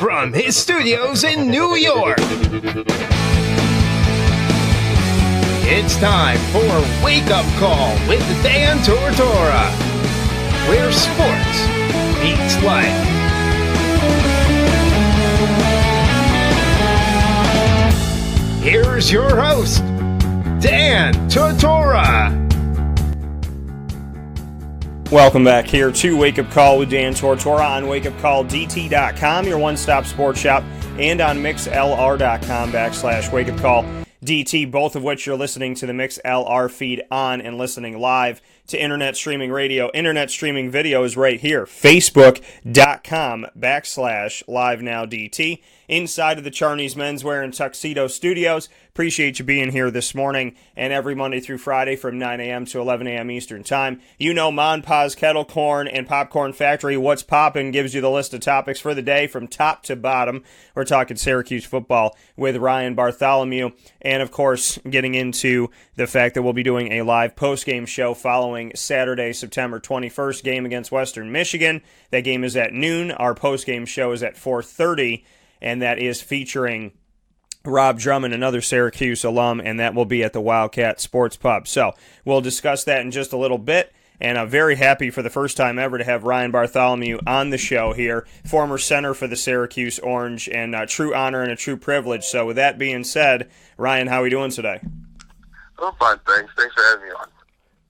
from his studios in New York, it's time for Wake Up Call with Dan Tortora, where sports meets life. Here's your host, Dan Tortora. Welcome back here to Wake Up Call with Dan Tortora on wakeupcalldt.com, your one-stop sports shop, and on mixlr.com/wakeupcalldt, both of which you're listening to the MixLR feed on and listening live to internet streaming radio. Internet streaming video is right here, facebook.com/livenowdt. Inside of the Charney's Menswear and Tuxedo Studios. Appreciate you being here this morning and every Monday through Friday from 9 a.m. to 11 a.m. Eastern Time. You know Mon Pa's Kettle Corn and Popcorn Factory. What's Poppin' gives you the list of topics for the day from top to bottom. We're talking Syracuse football with Ryan Bartholomew. And, of course, getting into the fact that we'll be doing a live postgame show following Saturday, September 21st game against Western Michigan. That game is at noon. Our postgame show is at 4:30. And that is featuring Rob Drummond, another Syracuse alum, and that will be at the Wildcat Sports Pub. So we'll discuss that in just a little bit, and I'm very happy for the first time ever to have Ryan Bartholomew on the show here, former center for the Syracuse Orange, and a true honor and a true privilege. So with that being said, Ryan, how are we doing today? I'm fine, thanks. Thanks for having me on.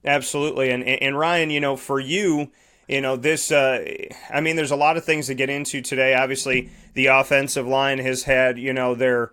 Absolutely, and Ryan, you know, for you, you know, this, there's a lot of things to get into today. Obviously, the offensive line has had, you know, their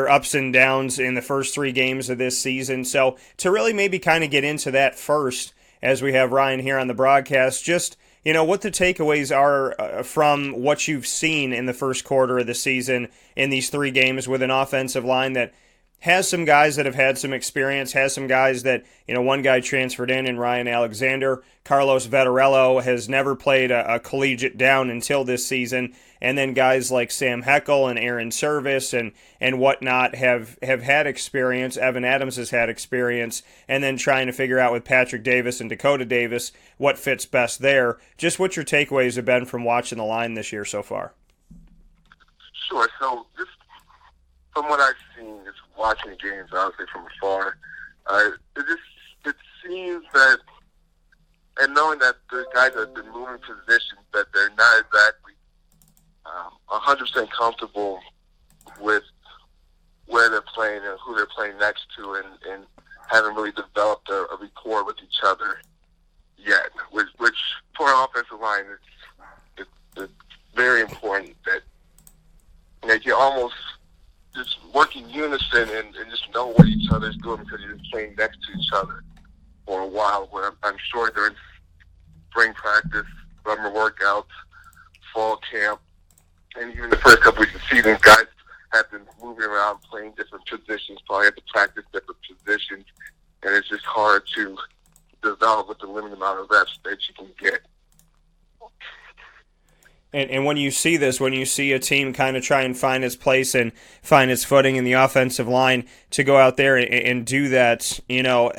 ups and downs in the first three games of this season. So to really maybe kind of get into that first, as we have Ryan here on the broadcast, just, you know, what the takeaways are from what you've seen in the first quarter of the season in these three games with an offensive line that has some guys that have had some experience, has some guys that, you know, one guy transferred in Ryan Alexander. Carlos Vettorello has never played a collegiate down until this season. And then guys like Sam Heckel and Aaron Service and whatnot have had experience. Evan Adams has had experience. And then trying to figure out with Patrick Davis and Dakota Davis what fits best there. Just what your takeaways have been from watching the line this year so far. Sure. So just from what I've seen, just watching the games, obviously from afar, it seems that, and knowing that the guys have been moving positions, that they're not exactly 100% comfortable with where they're playing and who they're playing next to, and haven't really developed a rapport with each other yet. Which for an offensive line, it's very important that you almost just work in unison and just know what each other's doing, because you're just playing next to each other for a while. Where I'm sure during spring practice, summer workouts, fall camp, and even the first couple weeks of the season, guys have been moving around, playing different positions, probably have to practice different positions, and it's just hard to develop with the limited amount of reps that you can get. And when you see this, when you see a team kind of try and find its place and find its footing in the offensive line to go out there and do that, you know,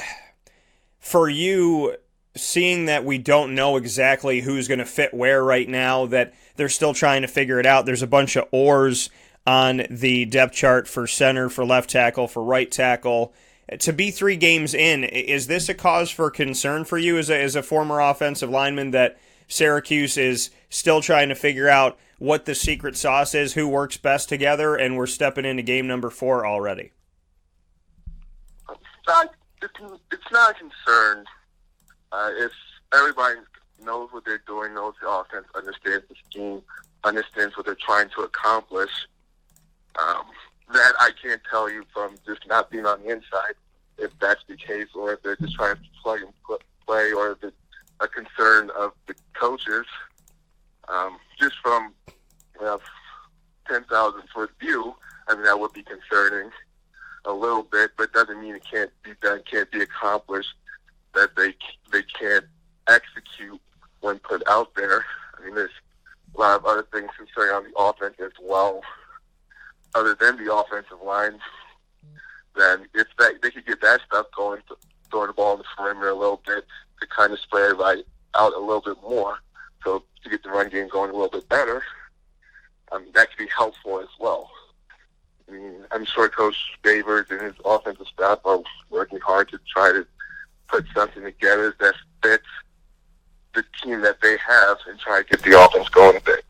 for you, seeing that we don't know exactly who's going to fit where right now, that they're still trying to figure it out. There's a bunch of oars on the depth chart for center, for left tackle, for right tackle. To be 3 games in, is this a cause for concern for you as a former offensive lineman, that Syracuse is still trying to figure out what the secret sauce is, who works best together, and we're stepping into game number 4 already? It's not a concern. If everybody knows what they're doing, knows the offense, understands the scheme, understands what they're trying to accomplish, that I can't tell you from just not being on the inside if that's the case, or if they're just trying to plug and play, or if it's a concern of the coaches. Just from 10,000-foot view, I mean, that would be concerning a little bit, but doesn't mean it can't be done, can't be accomplished, that they can't execute when put out there. I mean, there's a lot of other things concerning on the offense as well, other than the offensive line. Then if they could get that stuff going, throwing the ball in the perimeter a little bit to kind of spread everybody out a little bit more, so to get the run game going a little bit better, that could be helpful as well. I mean, I'm sure Coach Favors and his offensive staff are working hard to try to put something together that fits the team that they have and try to get the offense going a bit.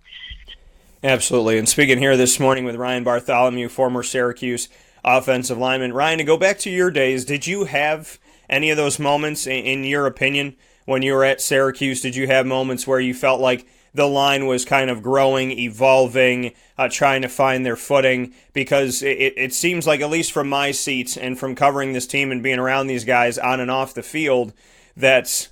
Absolutely. And speaking here this morning with Ryan Bartholomew, former Syracuse offensive lineman. Ryan, to go back to your days, did you have any of those moments, in your opinion, when you were at Syracuse? Did you have moments where you felt like the line was kind of growing, evolving, trying to find their footing? Because it seems like, at least from my seats and from covering this team and being around these guys on and off the field, that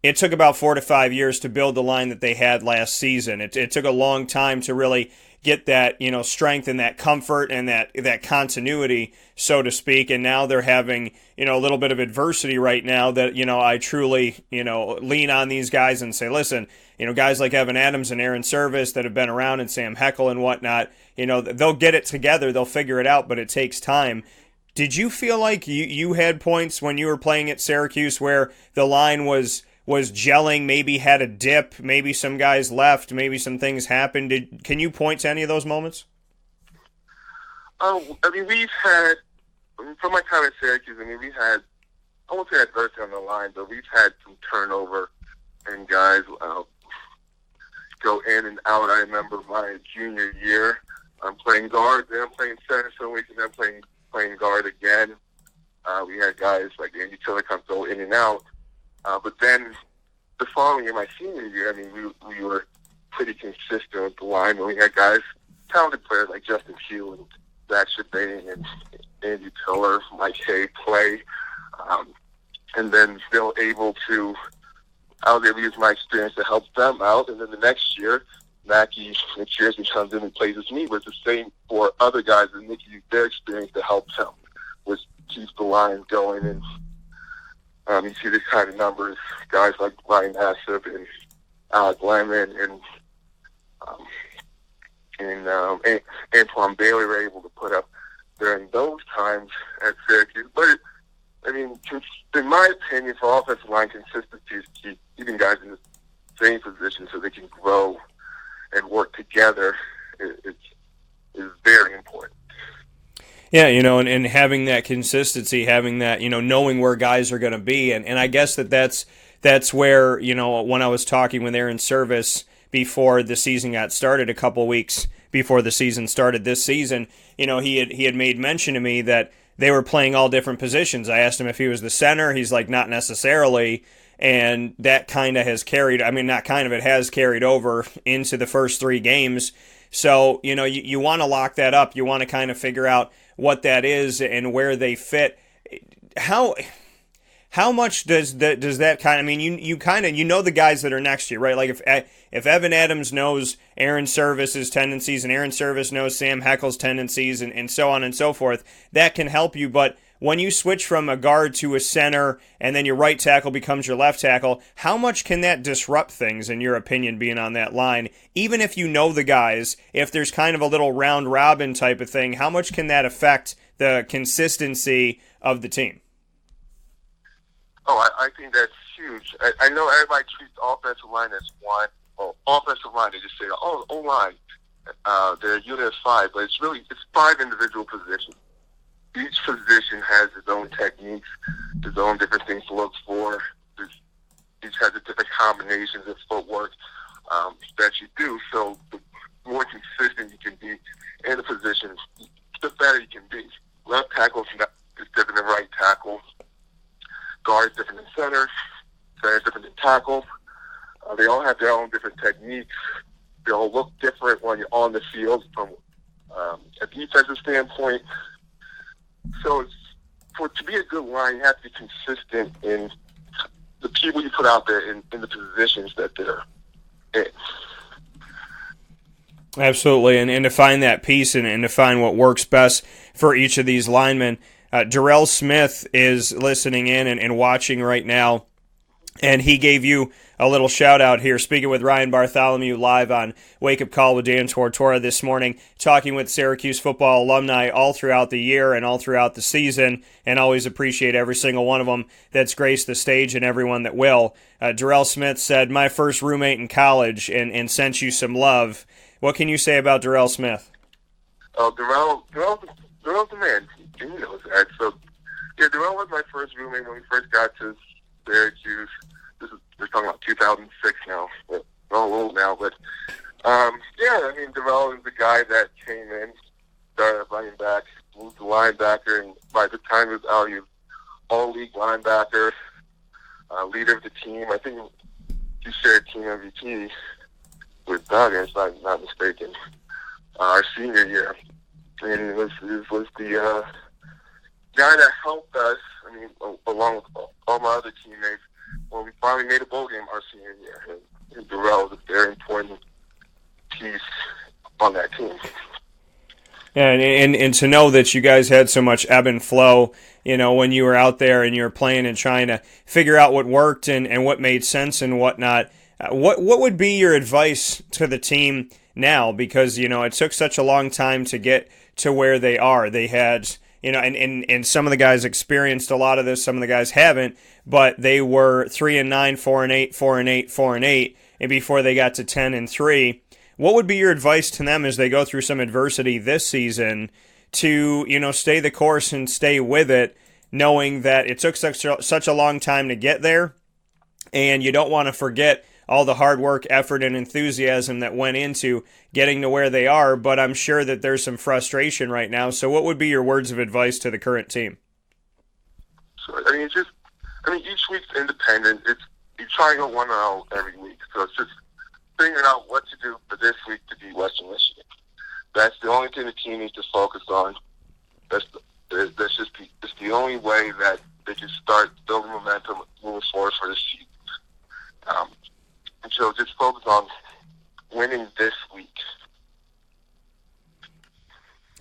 it took about 4 to 5 years to build the line that they had last season. It took a long time to really get that, strength and that comfort and that continuity, so to speak. And now they're having, a little bit of adversity right now that, I truly, lean on these guys and say, listen, guys like Evan Adams and Aaron Service that have been around, and Sam Heckel and whatnot, they'll get it together, they'll figure it out, but it takes time. Did you feel like you had points when you were playing at Syracuse where the line was gelling, maybe had a dip, maybe some guys left, maybe some things happened? Can you point to any of those moments? We've had, from my time at Syracuse, we've had, I won't say adversity on the line, but we've had some turnover and guys go in and out. I remember my junior year, I'm playing guard, then I'm playing center some weeks, and then playing guard again. We had guys like Utica go in and out. But then the following year, my senior year, we were pretty consistent with the line. We had guys, talented players like Justin Hugh and Zach Chabane and Andy Tiller, Mike Hay play. And then still I was able to use my experience to help them out. And then the next year, Mackie McPherson comes in and plays with me. But it's the same for other guys, and they use their experience to help them, which keeps the line going. And you see this kind of numbers, guys like Ryan Hassett and Alec Lineman and Antoine Bailey were able to put up during those times at Syracuse. But, in my opinion, for offensive line consistency is key. Keeping guys in the same position so they can grow and work together is very important. Yeah, and having that consistency, having that, knowing where guys are going to be. And I guess that's where, when I was talking with Aaron Service before the season got started, a couple weeks before the season started this season, he had made mention to me that they were playing all different positions. I asked him if he was the center. He's like, not necessarily. And that kind of has carried, it has carried over into the first 3 games. So, you want to lock that up. You want to kind of figure out what that is and where they fit. How much does that kind of, you know the guys that are next to you, right? Like if Evan Adams knows Aaron Service's tendencies and Aaron Service knows Sam Heckel's tendencies and so on and so forth, that can help you. But when you switch from a guard to a center and then your right tackle becomes your left tackle, how much can that disrupt things, in your opinion, being on that line? Even if you know the guys, if there's kind of a little round robin type of thing, how much can that affect the consistency of the team? Oh, I think that's huge. I know everybody treats the offensive line as one. Well, offensive line, they just say, O-line, they're a unit of 5, but it's 5 individual positions. Each position has its own techniques, its own different things to look for. Each has its different combinations of footwork that you do. So the more consistent you can be in the positions, the better you can be. Left tackle is different than right tackle. Guard is different than center. Center is different than tackle. They all have their own different techniques. They all look different when you're on the field from a defensive standpoint. So to be a good line, you have to be consistent in the people you put out there in the positions that they're in. Absolutely, and to find that piece and to find what works best for each of these linemen. Darrell Smith is listening in and watching right now, and he gave you a little shout-out here, speaking with Ryan Bartholomew live on Wake Up Call with Dan Tortora this morning, talking with Syracuse football alumni all throughout the year and all throughout the season, and always appreciate every single one of them that's graced the stage and everyone that will. Darrell Smith said, "My first roommate in college and sent you some love. What can you say about Darrell Smith? Oh, Darrell's the man. He knows that. So, yeah, Darrell was my first roommate when we first got to Syracuse. We're talking about 2006 now. We're all old now, but yeah, I mean, Darrell is the guy that came in, started at running back, moved to linebacker, and by the time he was out, he was all-league linebacker, leader of the team. I think he shared team MVP with Doug, if I'm not mistaken, our senior year. And it was the guy that helped us, I mean, along with all my other teammates, when we finally made a bowl game our senior year. And Darrell was a very important piece on that team. Yeah, and to know that you guys had so much ebb and flow, you know, when you were out there and you were playing and trying to figure out what worked and what made sense and whatnot. What would be your advice to the team now? Because, you know, it took such a long time to get to where they are. They had, you know, and some of the guys experienced a lot of this, some of the guys haven't, but they were 3-9, 4-8, 4-8, 4-8, and before they got to 10-3. What would be your advice to them as they go through some adversity this season to, you know, stay the course and stay with it, knowing that it took such a long time to get there, and you don't want to forget all the hard work, effort, and enthusiasm that went into getting to where they are, but I'm sure that there's some frustration right now. So what would be your words of advice to the current team? So, each week's independent. You try and go 1-0 every week. So it's just figuring out what to do for this week to beat Western Michigan. That's the only thing the team needs to focus on. It's the only way that they can start building momentum moving forward for the season. And so just focus on winning this week.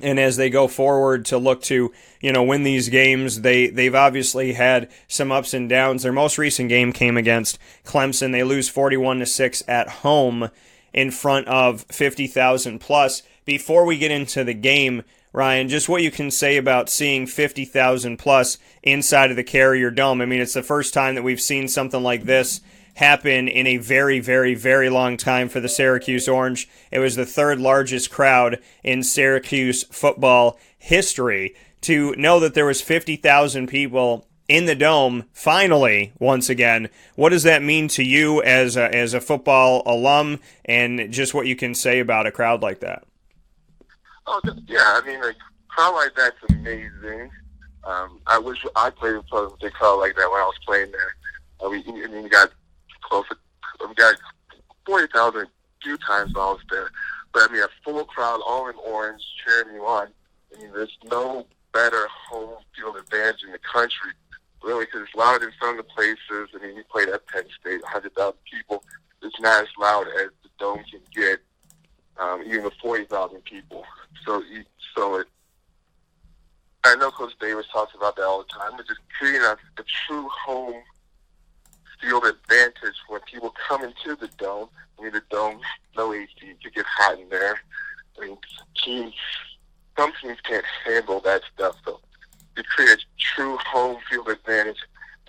And as they go forward to look to, you know, win these games, they've obviously had some ups and downs. Their most recent game came against Clemson. They lose 41-6 at home in front of 50,000 plus. Before we get into the game, Ryan, just what you can say about seeing 50,000 plus inside of the Carrier Dome. I mean, it's the first time that we've seen something like this happen in a very, very, very long time for the Syracuse Orange. It was the third largest crowd in Syracuse football history. To know that there was 50,000 people in the Dome, finally, once again, what does that mean to you as a football alum, and just what you can say about a crowd like that? Oh, yeah, I mean, a crowd like that's amazing. I wish I played in front of a big crowd like that when I was playing there. We got close to, we got 40,000 a few times while I was there. But, I mean, a full crowd, all in orange, cheering you on. I mean, there's no better home field advantage in the country, really, because it's louder than some of the places. I mean, we played at Penn State, 100,000 people. It's not as loud as the Dome can get, even with 40,000 people. I know Coach Davis talks about that all the time, but just creating a true home field advantage when people come into the Dome. I mean, the Dome, no AC, you get hot in there. I mean, some teams can't handle that stuff. So to create a true home field advantage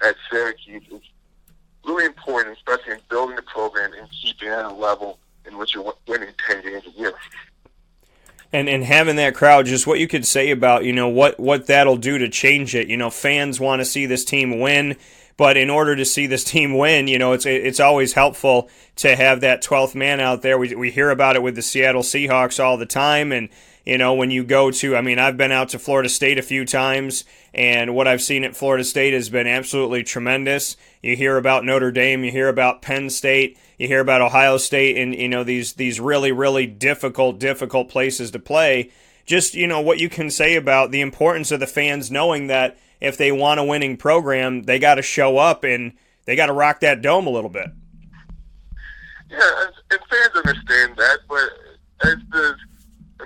at Syracuse is really important, especially in building the program and keeping it at a level in which you're winning 10 games a year. And having that crowd, just what you could say about, you know, what that'll do to change it. You know, fans want to see this team win, but in order to see this team win, you know, it's always helpful to have that 12th man out there. We hear about it with the Seattle Seahawks all the time, and you know, when you go to, I mean, I've been out to Florida State a few times, and what I've seen at Florida State has been absolutely tremendous. You hear about Notre Dame, you hear about Penn State, you hear about Ohio State, and, you know, these really, really difficult places to play. Just, you know, what you can say about the importance of the fans knowing that if they want a winning program, they got to show up and they got to rock that Dome a little bit. Yeah, and fans understand that, but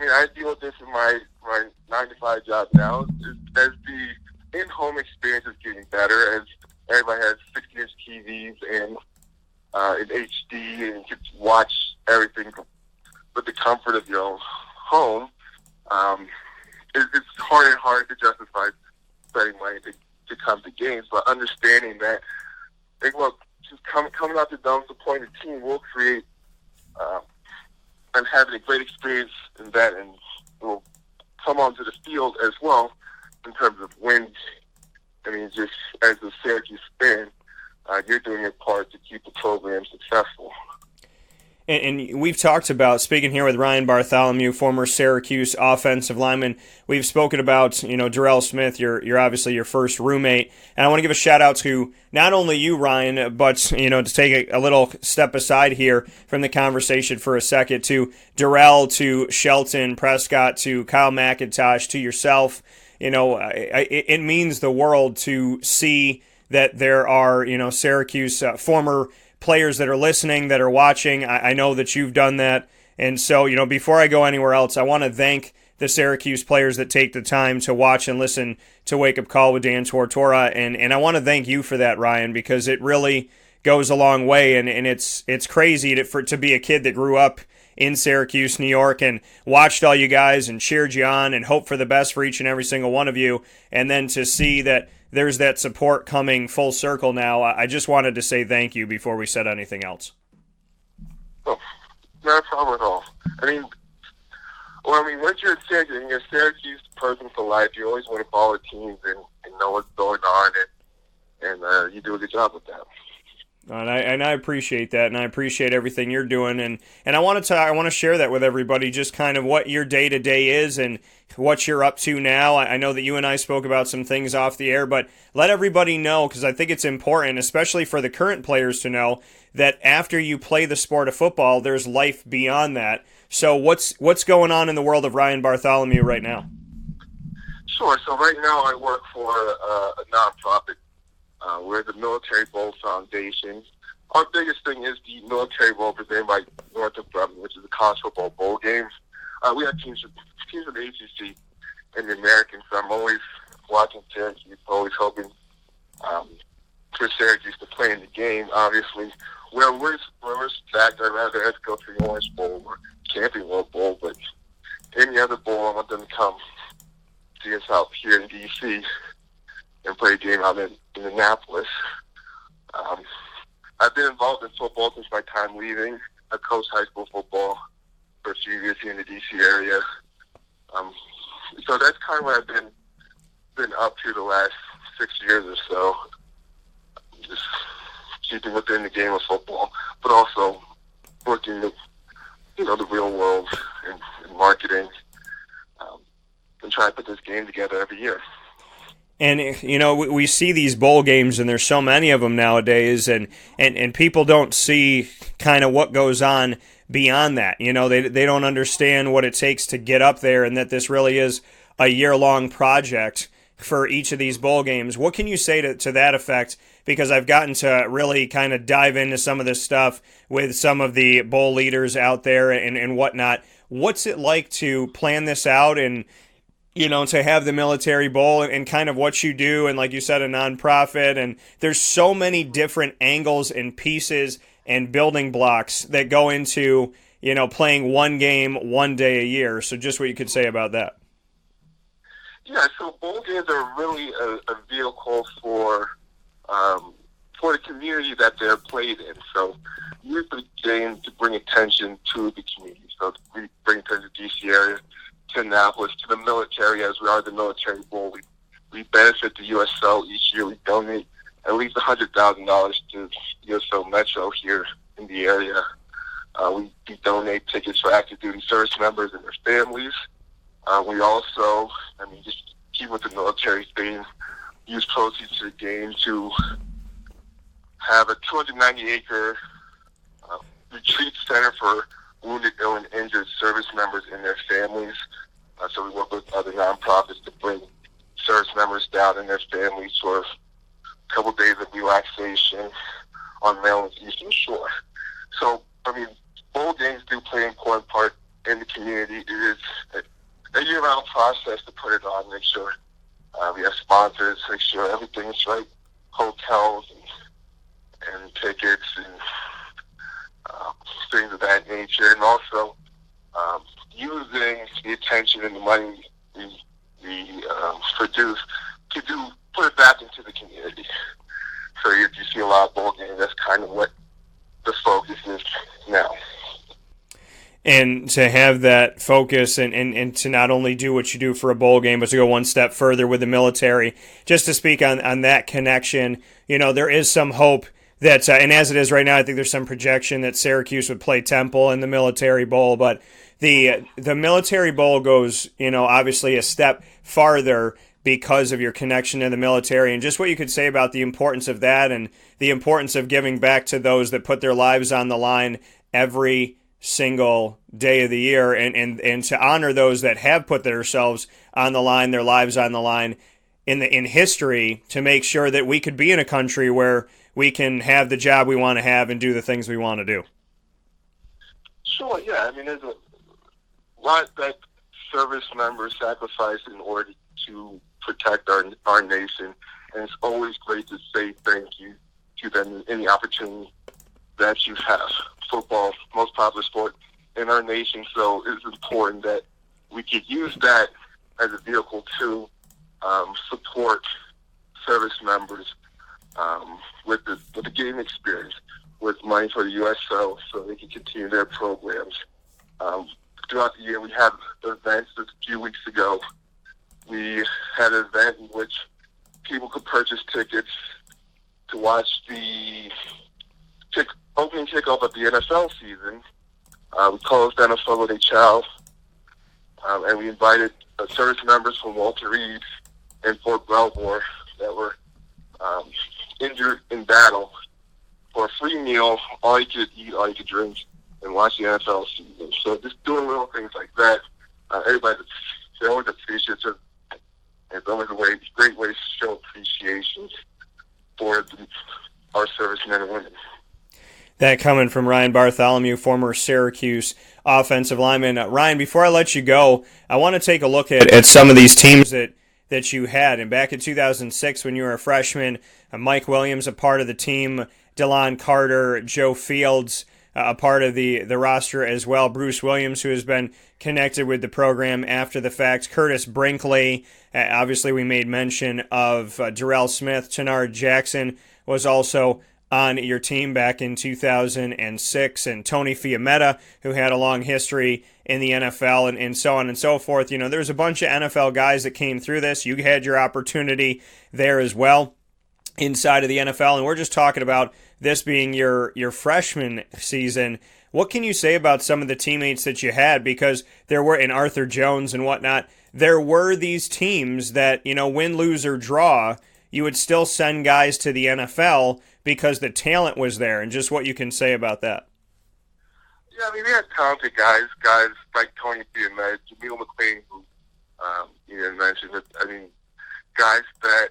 I deal with this in my 9-to-5 job now. As the in-home experience is getting better, as everybody has 60-inch TVs and in HD, and you can watch everything with the comfort of your own home, it's harder and harder to justify spending money to come to games. But understanding that, just coming out the Dome, supporting the team will create and having a great experience in that, and will come onto the field as well in terms of wins. I mean, just as a Syracuse fan, you're doing your part to keep the program successful. And we've talked about, speaking here with Ryan Bartholomew, former Syracuse offensive lineman, we've spoken about, Darrell Smith, you're obviously your first roommate. And I want to give a shout out to not only you, Ryan, but, to take a little step aside here from the conversation for a second, to Darrell, to Shelton Prescott, to Kyle McIntosh, to yourself. It means the world to see that there are, Syracuse former players that are listening, that are watching. I know that you've done that. And so, before I go anywhere else, I want to thank the Syracuse players that take the time to watch and listen to Wake Up Call with Dan Tortora. And I want to thank you for that, Ryan, because it really goes a long way. And it's crazy to be a kid that grew up in Syracuse, New York, and watched all you guys and cheered you on and hoped for the best for each and every single one of you. And then to see that there's that support coming full circle now, I just wanted to say thank you before we said anything else. Oh, not a problem at all. Once you're in Syracuse, and you're a Syracuse person for life, you always want to follow the teams and know what's going on, and you do a good job with that. And I appreciate that, and I appreciate everything you're doing, and I want to share that with everybody, just kind of what your day to day is and what you're up to now. I know that you and I spoke about some things off the air, but let everybody know, because I think it's important, especially for the current players, to know that after you play the sport of football, there's life beyond that. So what's going on in the world of Ryan Bartholomew right now? Sure. So right now I work for a nonprofit. We're the Military Bowl Foundation. Our biggest thing is the Military Bowl presented by Northrop Grumman, which is the college football bowl games. We have teams of the ACC and the Americans, so I'm always watching Syracuse, always hoping for Syracuse to play in the game. Obviously, where we're stacked, I'd rather us go to the Orange Bowl or Camping World Bowl, but any other bowl, I want them to come see us out here in D.C. and play a game out in Annapolis. I've been involved in football since my time leaving. I coached high school football for a few years here in the D.C. area. So that's kind of what I've been up to the last 6 years or so. Just keeping within the game of football, but also working the real world in marketing, and try to put this game together every year. And, we see these bowl games, and there's so many of them nowadays, and people don't see kind of what goes on beyond that. They don't understand what it takes to get up there, and that this really is a year-long project for each of these bowl games. What can you say to that effect? Because I've gotten to really kind of dive into some of this stuff with some of the bowl leaders out there and whatnot. What's it like to plan this out and to have the Military Bowl and kind of what you do, and like you said, a nonprofit, and there's so many different angles and pieces and building blocks that go into, playing one game one day a year. So just what you could say about that. Yeah, so bowl games are really a vehicle for the community that they're played in. So use the game to bring attention to the community. So we bring attention to the D.C. area, to Annapolis, to the military, as we are the Military Bowl. We benefit the USO each year. We donate at least $100,000 to USO Metro here in the area. We donate tickets for active duty service members and their families. We also, just keep with the military theme, use proceeds to the game to have a 290-acre retreat center for wounded, ill, and injured service members and their families. So we work with other nonprofits to bring service members down and their families for a couple days of relaxation on Maryland's Eastern Shore. So, bowl games do play an important part in the community. It is a year-round process to put it on, make sure we have sponsors, make sure everything is right, hotels and tickets and things of that nature, and also using the attention and the money we produce to put it back into the community. So if you see a lot of bowl games, that's kind of what the focus is now. and to have that focus and to not only do what you do for a bowl game, but to go one step further with the military. Just to speak on that connection, there is some hope that, and as it is right now, I think there's some projection that Syracuse would play Temple in the Military Bowl, but the Military Bowl goes, obviously a step farther because of your connection to the military, and just what you could say about the importance of that and the importance of giving back to those that put their lives on the line every single day of the year, and to honor those that have put themselves on the line, their lives on the line in history, to make sure that we could be in a country where we can have the job we want to have and do the things we want to do. Sure, yeah. I mean, there's a lot that service members sacrifice in order to protect our nation, and it's always great to say thank you to them in any opportunity that you have. Football, most popular sport in our nation, so it's important that we could use that as a vehicle to support service members with the game experience, with money for the USO, so they can continue their programs. Throughout the year, we had events. Just a few weeks ago, we had an event in which people could purchase tickets to watch the opening kickoff of the NFL season. We closed NFL with a child, and we invited service members from Walter Reed and Fort Belvoir that were injured in battle for a free meal, all you could eat, all you could drink, and watch the NFL season. So just doing little things like that, everybody, they always appreciate it. It's always a great way to show appreciation for our servicemen and women. That coming from Ryan Bartholomew, former Syracuse offensive lineman. Ryan, before I let you go, I want to take a look at some of these teams that you had. And back in 2006, when you were a freshman, Mike Williams, a part of the team, DeLon Carter, Joe Fields, a part of the roster as well, Bruce Williams, who has been connected with the program after the fact, Curtis Brinkley, obviously we made mention of Darrell Smith, Chenard Jackson was also on your team back in 2006, and Tony Fiametta, who had a long history in the NFL, and so on and so forth. There's a bunch of NFL guys that came through this. You had your opportunity there as well inside of the NFL, and we're just talking about this being your freshman season. What can you say about some of the teammates that you had? Because there were, in Arthur Jones and whatnot, there were these teams that, win, lose, or draw, you would still send guys to the NFL because the talent was there, and just what you can say about that. Yeah, I mean, we had talented guys like Tony Fiametta, Jameel McLean, who you had mentioned. I mean, guys that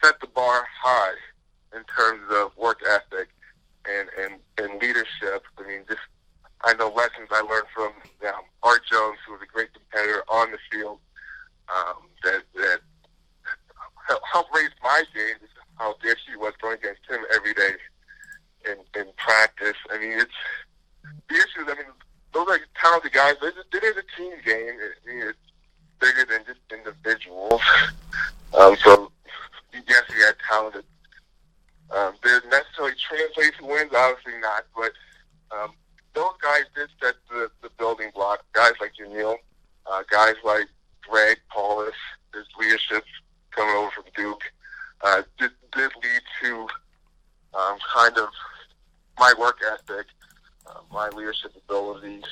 set the bar high in terms of work ethic and leadership. I mean, I know lessons I learned from Art Jones, who was a great competitor on the field, that helped raise my game. How there she was going against him every day in practice. I mean, it's the issues. I mean, those are talented guys. It is a team game. It's bigger than just individuals. So yes, we had talented. Did necessarily translate to wins? Obviously not. But those guys did set the building block. Guys like Jameel, guys like Greg Paulus, his leadership coming over from Duke. Did lead to kind of my work ethic, my leadership abilities,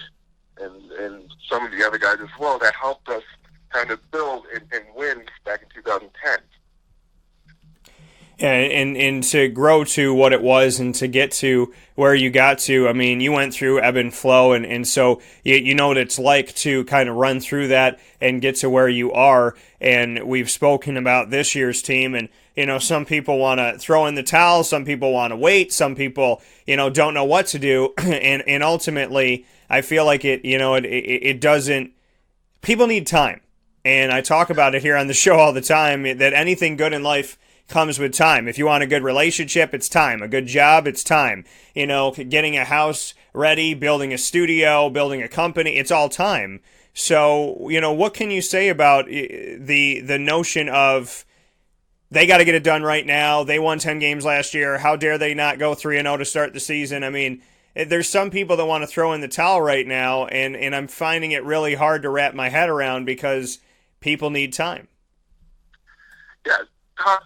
and some of the other guys as well that helped us kind of build and win back in 2010. Yeah, and to grow to what it was and to get to where you got to, I mean, you went through ebb and flow, and so you know what it's like to kind of run through that and get to where you are. And we've spoken about this year's team, and some people want to throw in the towel, some people want to wait, some people don't know what to do, and ultimately I feel like it doesn't. People need time, and I talk about it here on the show all the time that anything good in life comes with time. If you want a good relationship, it's time. A good job, it's time. Getting a house ready, building a studio, building a company, it's all time. So, what can you say about the notion of they got to get it done right now? They won 10 games last year. How dare they not go 3-0 to start the season? I mean, there's some people that want to throw in the towel right now, and I'm finding it really hard to wrap my head around because people need time. Yeah,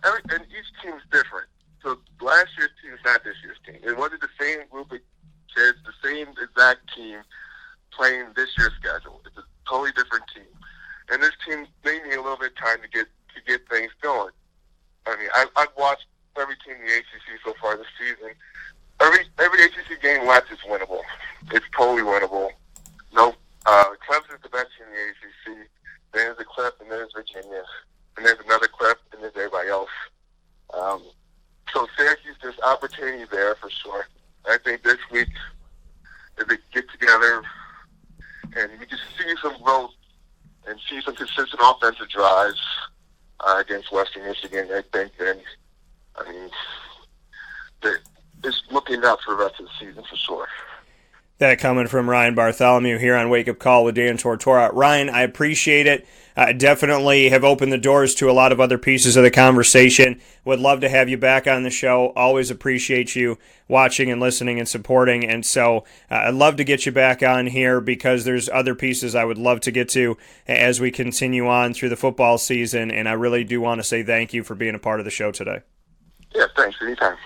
and each team's different. So last year's team is not this year's team. It wasn't the same group of kids, the same exact team playing this year's schedule. It's a totally different team. And this team, they need a little bit of time to get things going. I mean, I've watched every team in the ACC so far this season. Every ACC game left is winnable. It's totally winnable. No, Clemson's the best team in the ACC. Then there's the Cliff, and then there's Virginia. And there's another Cliff, and there's everybody else. So Syracuse, there's opportunity there for sure. I think this week, if they get together and we can see some growth and see some consistent offensive drives against Western Michigan, I think then, I mean, it's looking up for the rest of the season for sure. That coming from Ryan Bartholomew here on Wake Up Call with Dan Tortora. Ryan, I appreciate it. Definitely have opened the doors to a lot of other pieces of the conversation. Would love to have you back on the show. Always appreciate you watching and listening and supporting. And so I'd love to get you back on here because there's other pieces I would love to get to as we continue on through the football season. And I really do want to say thank you for being a part of the show today. Yeah, thanks. Anytime.